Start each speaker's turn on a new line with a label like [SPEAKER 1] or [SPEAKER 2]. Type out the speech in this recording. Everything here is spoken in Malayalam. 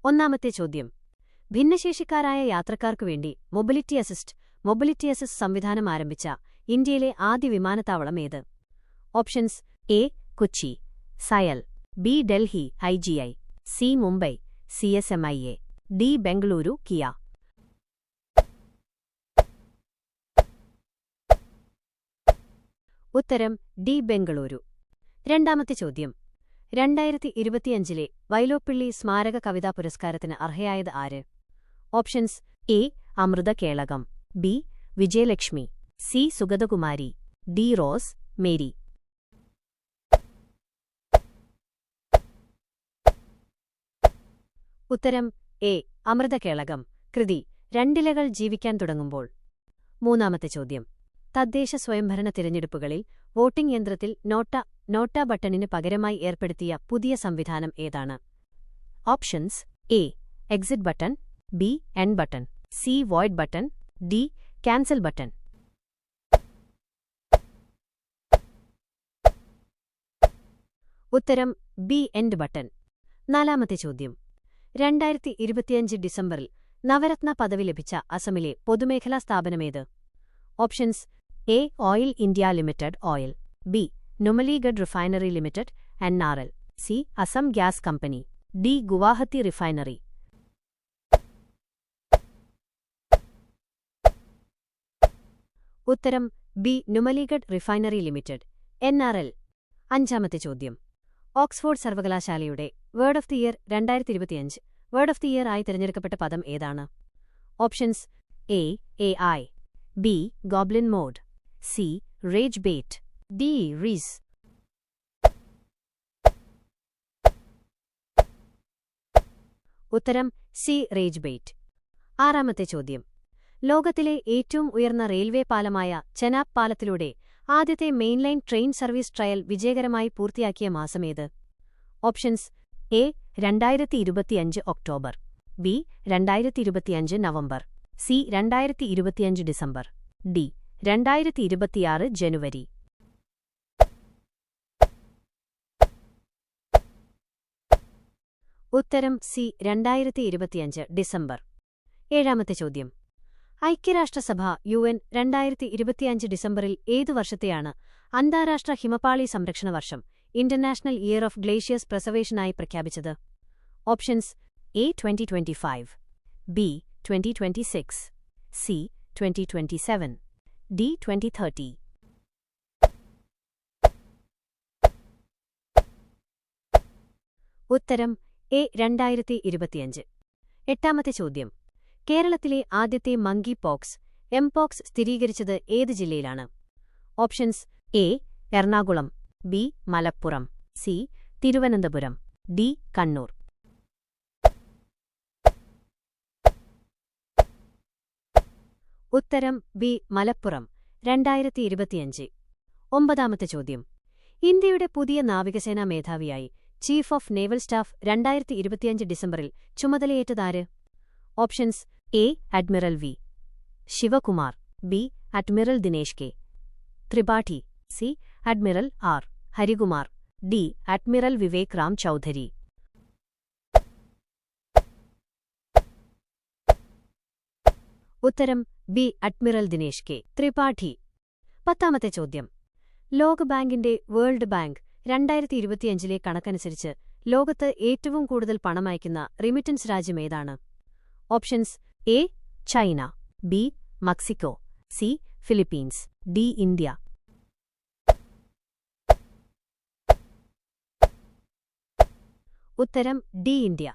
[SPEAKER 1] ഒന്നാമത്തെ ചോദ്യം. ഭിന്നശേഷിക്കാരായ യാത്രക്കാർക്കുവേണ്ടി മൊബിലിറ്റി അസിസ്റ്റ് സംവിധാനം ആരംഭിച്ച ഇന്ത്യയിലെ ആദ്യ വിമാനത്താവളം ഏത്? Options: A. Kochi, CIAL, B. Delhi IGI, C. Mumbai CSMIA, D. Bengaluru KIA. ഉത്തരം ഡി. ബെംഗളൂരു. രണ്ടാമത്തെ ചോദ്യം. 2025 വൈലോപ്പിള്ളി സ്മാരക കവിതാ പുരസ്കാരത്തിന് അർഹയായത് ആര്? Options: A. Amrutha Kelakam, B. Vijayalakshmi, C. Sugathakumari, D. Rose Mary. ഉത്തരം എ. അമൃത കേളകം. കൃതി രണ്ടിലകൾ ജീവിക്കാൻ തുടങ്ങുമ്പോൾ. മൂന്നാമത്തെ ചോദ്യം. തദ്ദേശ സ്വയംഭരണ തിരഞ്ഞെടുപ്പുകളിൽ വോട്ടിംഗ് യന്ത്രത്തിൽ നോട്ട ബട്ടണിന് പകരമായി ഏർപ്പെടുത്തിയ പുതിയ സംവിധാനം ഏതാണ്? Options: A. Exit button, B. End button, C. Void button, D. Cancel button. ഉത്തരം ബി. End button. നാലാമത്തെ ചോദ്യം. 2025 ഡിസംബറിൽ നവരത്ന പദവി ലഭിച്ച അസമിലെ പൊതുമേഖലാ സ്ഥാപനമേത്? Options: A. Oil India limited oil, B. Numaligarh refinery limited NRL, C. Assam gas company, D. Guwahati refinery. ഉത്തരം B. Numaligarh refinery limited NRL. അഞ്ചാമത്തെ ചോദ്യം. ഓക്സ്ഫോർഡ് സർവകലാശാലയുടെ word of the year 2025 word of the year ആയി തിരഞ്ഞെടുക്കപ്പെട്ട പദം ഏതാണ്? Options: A. AI, B. Goblin mode, C. Rage bait, D. Rizz. ഉത്തരം സി. റേജ് ബേറ്റ്. ആറാമത്തെ ചോദ്യം. ലോകത്തിലെ ഏറ്റവും ഉയർന്ന റെയിൽവേ പാലമായ ചെനാബ് പാലത്തിലൂടെ ആദ്യത്തെ മെയിൻലൈൻ ട്രെയിൻ സർവീസ് ട്രയൽ വിജയകരമായി പൂർത്തിയാക്കിയ മാസമേത്? Options: A. 2025 October, B. 2025 November, C. 2025 December, D. 2026 ജനുവരി. ഉത്തരം സി. 2025 ഡിസംബർ. ഏഴാമത്തെ ചോദ്യം. ഐക്യരാഷ്ട്രസഭ UN 2025 ഡിസംബറിൽ ഏതു വർഷത്തെയാണ് അന്താരാഷ്ട്ര ഹിമപാളി സംരക്ഷണ വർഷം ഇന്റർനാഷണൽ ഇയർ ഓഫ് ഗ്ലേഷ്യേഴ്സ് പ്രിസർവേഷനായി പ്രഖ്യാപിച്ചത്? Options: A. 2025, B. 2026, C. 2027, D. 2030. ഉത്തരം എ. 2025. എട്ടാമത്തെ ചോദ്യം. കേരളത്തിലെ ആദ്യത്തെ മങ്കി പോക്സ് എംപോക്സ് സ്ഥിരീകരിച്ചത് ഏത് ജില്ലയിലാണ്? Options: A. Ernakulam, B. Malappuram, C. Thiruvananthapuram, D. Kannur. ഉത്തരം ബി. മലപ്പുറം. 2025. ഒമ്പതാമത്തെ ചോദ്യം. ഇന്ത്യയുടെ പുതിയ നാവികസേനാ മേധാവിയായി ചീഫ് ഓഫ് നേവൽ സ്റ്റാഫ് 2025 ഡിസംബറിൽ ചുമതലയേറ്റതാര്? Options: A. Admiral V. Sivakumar, B. Admiral Dinesh K. Tripathi, C. Admiral R. Harikumar, D. Admiral Vivek Ram Chaudhary. ഉത്തരം B. Admiral Dinesh K. Tripathi. പത്താമത്തെ ചോദ്യം. ലോകബാങ്കിന്റെ വേൾഡ് ബാങ്ക് 2025 കണക്കനുസരിച്ച് ലോകത്ത് ഏറ്റവും കൂടുതൽ പണമയക്കുന്ന റിമിറ്റൻസ് രാജ്യമേതാണ്? Options: A. China, B. Mexico, C. Philippines, D. India. ഉത്തരം ഡി. ഇന്ത്യ.